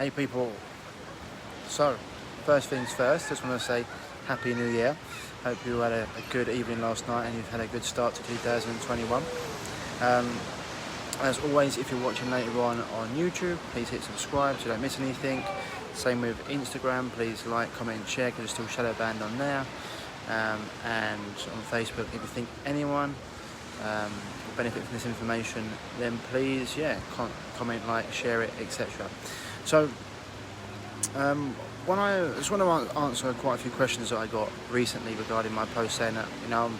Hey people, so first things first, just want to say Happy New Year. Hope you had a good evening last night and you've had a good start to 2021. As always, if you're watching later on YouTube, please hit subscribe so you don't miss anything. Same with Instagram, please like, comment and share because it's still shadow banned on there. And on Facebook, if you think anyone will benefit from this information, then please, comment, like, share it, etc. So, I just want to answer quite a few questions that I got recently regarding my post saying that, I'm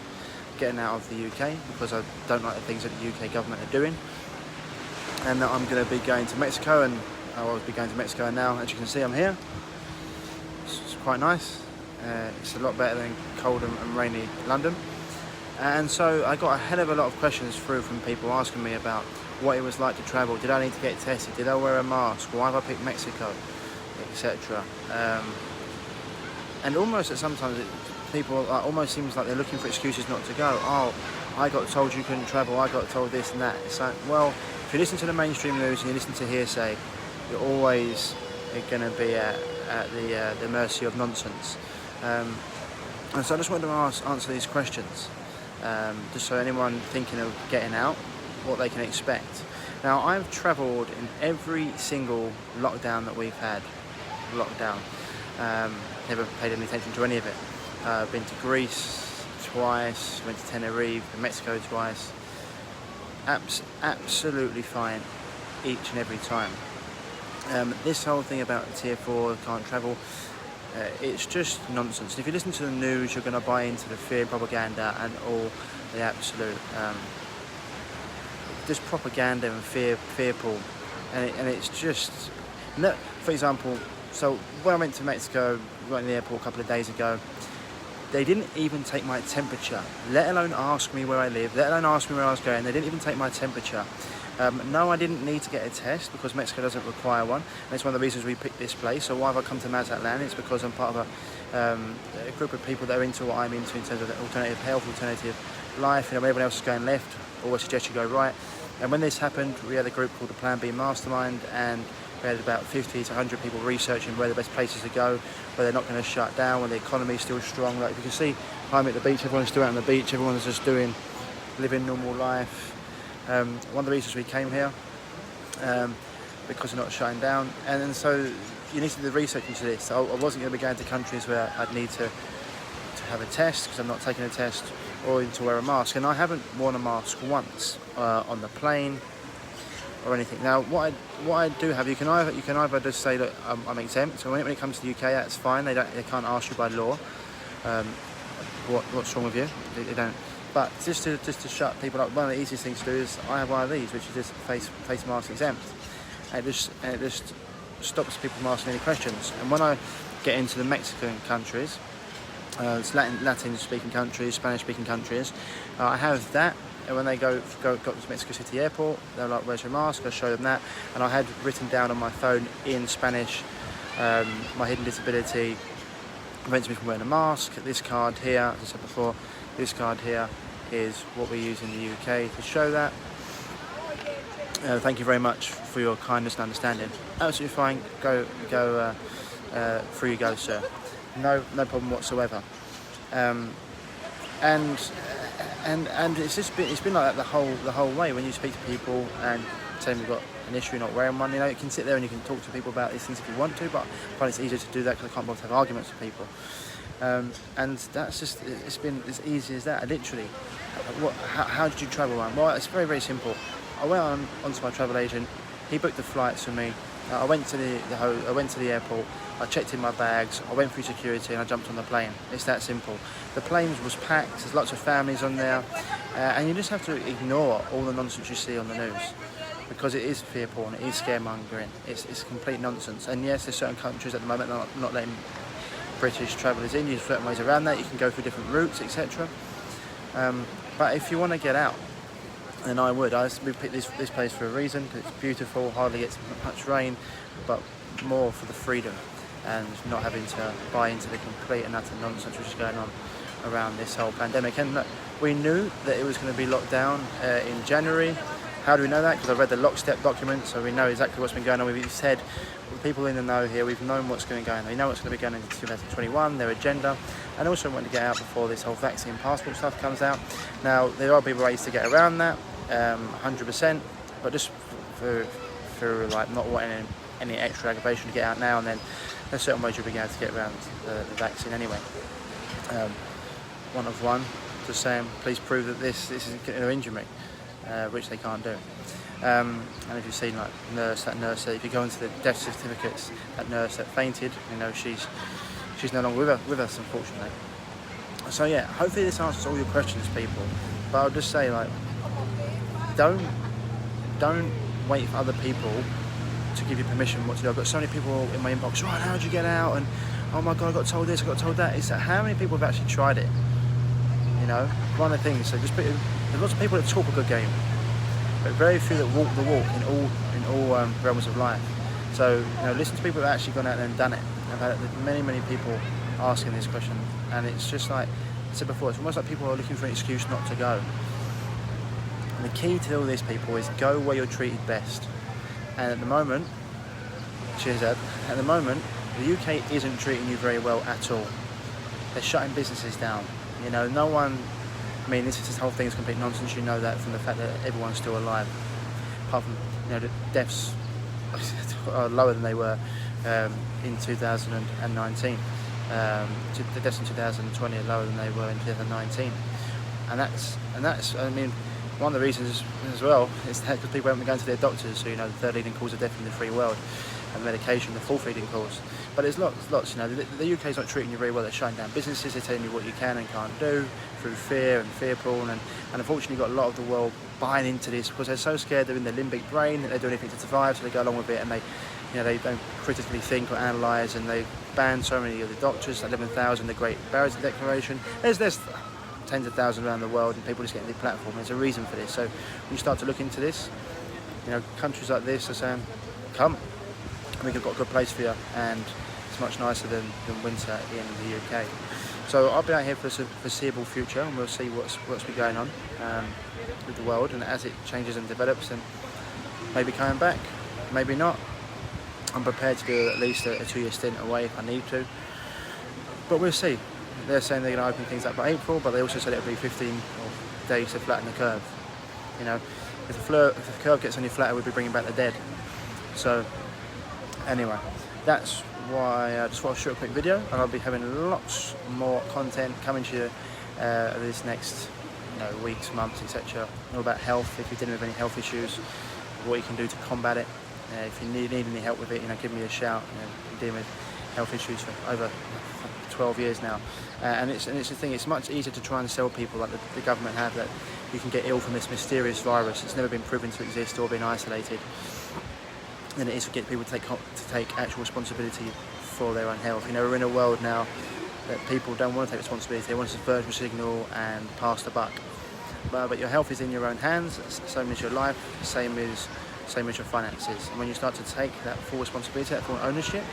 getting out of the UK because I don't like the things that the UK government are doing, and that I'm going to be going to Mexico, and I will be going to Mexico now. As you can see, I'm here. It's quite nice. It's a lot better than cold and rainy London. And so I got a hell of a lot of questions through from people asking me about what it was like to travel. Did I need to get tested? Did I wear a mask? Why have I picked Mexico? Etc. And almost at sometimes people almost seems like they're looking for excuses not to go. Oh, I got told you couldn't travel. I got told this and that. It's like, well, if you listen to the mainstream news and you listen to hearsay, you're always going to be at the mercy of nonsense. And so I just wanted to answer these questions, just so anyone thinking of getting out, what they can expect. Now, I've travelled in every single lockdown that we've had. Never paid any attention to any of it. Been to Greece twice, went to Tenerife, Mexico twice. Absolutely fine each and every time. This whole thing about Tier 4 can't travel, it's just nonsense. And if you listen to the news, you're going to buy into the fear propaganda and all the absolute just propaganda and fear pool, and it's just no. For example, so when I went to Mexico, we went to the airport a couple of days ago. They didn't even take my temperature, let alone ask me where I live, let alone ask me where I was going. They didn't even take my temperature. No, I didn't need to get a test because Mexico doesn't require one. And it's one of the reasons we picked this place. So why have I come to Mazatlan? It's because I'm part of a group of people that are into what I'm into in terms of alternative health, alternative life. Everyone else is going left, always suggest you go right. And when this happened, we had a group called the Plan B Mastermind, and we had about 50 to 100 people researching where the best places to go, where they're not going to shut down, where the economy is still strong. Like if you can see, I'm at the beach, everyone's still out on the beach, everyone's just living normal life. One of the reasons we came here, because they're not shutting down, and then so you need to do the research into this. I wasn't going to be going to countries where I'd need to have a test because I'm not taking a test, or even to wear a mask, and I haven't worn a mask once on the plane or anything. Now, what I do have, you can either just say that I'm exempt. So when it comes to the UK, that's fine. They can't ask you by law what's wrong with you. They don't. But just to shut people up, one of the easiest things to do is I have one of these, which is just face mask exempt, and it just stops people from asking any questions. And when I get into the Mexican countries, it's Latin-speaking countries, Spanish-speaking countries, I have that. And when they got to Mexico City Airport, they're like, "Where's your mask?" I show them that, and I had written down on my phone in Spanish my hidden disability prevents me from wearing a mask. This card here, as I said before, this card here is what we use in the UK to show that. Thank you very much for your kindness and understanding. Absolutely fine. Go. Through you go, sir. No problem whatsoever. And it's been like that the whole way. When you speak to people and say we've got an issue not wearing one, you can sit there and you can talk to people about these things if you want to, but I find it's easier to do that because I can't bother to have arguments with people. And that's just, it's been as easy as that. Literally, how did you travel around? Well, it's very, very simple. I went onto my travel agent. He booked the flights for me. I went to the airport. I checked in my bags. I went through security and I jumped on the plane. It's that simple. The plane was packed. There's lots of families on there, and you just have to ignore all the nonsense you see on the news, because it is fear porn. It is scaremongering. It's complete nonsense. And yes, there's certain countries at the moment that are not letting British travellers in. There's certain ways around that. You can go through different routes, etc. But if you want to get out, then I would. We picked this place for a reason, because it's beautiful, hardly gets much rain, but more for the freedom and not having to buy into the complete and utter nonsense which is going on around this whole pandemic. And look, we knew that it was going to be locked down in January. How do we know that? Because I read the lockstep document, so we know exactly what's been going on. We've said, people in the know here, we've known what's going to go on. We know what's going to be going into 2021, their agenda, and also want to get out before this whole vaccine passport stuff comes out. Now, there are people ways to get around that, 100%, but just for like not wanting any extra aggravation to get out now and then, there's certain ways you'll be able to get around the vaccine anyway. One, just saying, please prove that this isn't going to injure me, which they can't do. And if you've seen like that nurse, if you go into the death certificates, that nurse that fainted, you know, she's no longer with us, unfortunately. So yeah, hopefully this answers all your questions, people. But I'll just say, like, don't wait for other people to give you permission what to do. I've got so many people in my inbox, right, how'd you get out? And oh my God, I got told this, I got told that. It's that how many people have actually tried it? You know, one of the things. So there's lots of people that talk a good game, but very few that walk the walk in all realms of life. So, you know, listen to people that have actually gone out there and done it. I've had many people asking this question, and it's just like I said before, it's almost like people are looking for an excuse not to go. And the key to all this, people, is go where you're treated best. And at the moment, cheers Ed, at the moment, the UK isn't treating you very well at all. They're shutting businesses down. You know, no one, I mean, this whole thing is complete nonsense. You know that from the fact that everyone's still alive. Apart from, you know, the deaths are lower than they were in 2019. The deaths in 2020 are lower than they were in 2019. And that's, I mean, one of the reasons as well is that because people haven't been going to their doctors, so, you know, the third leading cause of death in the free world, and medication, the fourth leading cause. But there's lots, you know, the UK's not treating you very well. They're shutting down businesses, they're telling you what you can and can't do through fear and fear porn, and unfortunately you've got a lot of the world buying into this because they're so scared, they're in their limbic brain, that they do anything to survive, so they go along with it, and they, you know, they don't critically think or analyse, and they ban so many of the doctors, 11,000, the Great Barriers Declaration. There's tens of thousands around the world, and people just getting the platform. There's a reason for this. So when you start to look into this, you know, countries like this are saying, come, we've got a good place for you, and it's much nicer than winter in the UK. So I'll be out here for the foreseeable future, and we'll see what's been going on with the world, and as it changes and develops, then maybe coming back, maybe not. I'm prepared to do at least a 2-year stint away if I need to, but we'll see. They're saying they're going to open things up by April, but they also said it'll be 15 days to flatten the curve. You know, if the curve gets any flatter, we'll be bringing back the dead. So anyway, that's why I just want to shoot a quick video, and I'll be having lots more content coming to you this next, you know, weeks, months, etc. All about health. If you're dealing with any health issues, what you can do to combat it. If you need any help with it, you know, give me a shout. You know, I'm dealing with health issues for over 12 years now, and it's the thing. It's much easier to try and sell people, like the government have, that you can get ill from this mysterious virus. It's never been proven to exist or been isolated, than it is to get people to take actual responsibility for their own health. You know, we're in a world now that people don't want to take responsibility. They want to virtue signal and pass the buck. But your health is in your own hands. Same as your life. Same as your finances. And when you start to take that full responsibility, that full ownership,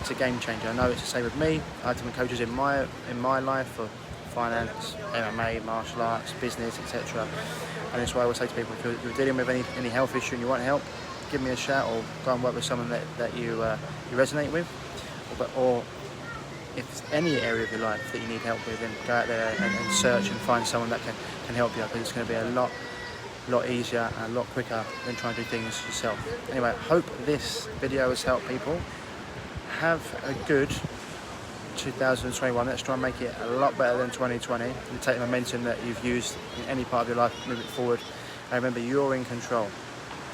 it's a game changer. I know it's the same with me. I had some coaches in my life for finance, MMA, martial arts, business, etc. And that's why I always say to people, if you're dealing with any health issue and you want help, give me a shout, or go and work with someone that you resonate with, or if there's any area of your life that you need help with, then go out there and search and find someone that can help you, because it's going to be a lot easier and a lot quicker than trying to do things yourself. Anyway, hope this video has helped people. Have a good 2021. Let's try and make it a lot better than 2020, and take the momentum that you've used in any part of your life, move it forward. And remember, you're in control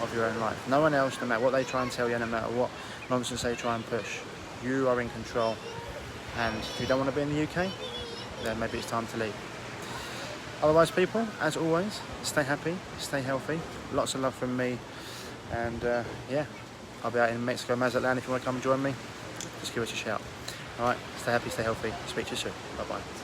of your own life. No one else, no matter what they try and tell you, no matter what nonsense they try and push, you are in control. And if you don't want to be in the UK, then maybe it's time to leave. Otherwise, people, as always, stay happy, stay healthy. Lots of love from me, and yeah, I'll be out in Mexico, Mazatlan. If you want to come and join me, just give us a shout. All right, stay happy, stay healthy. Speak to you soon. Bye bye.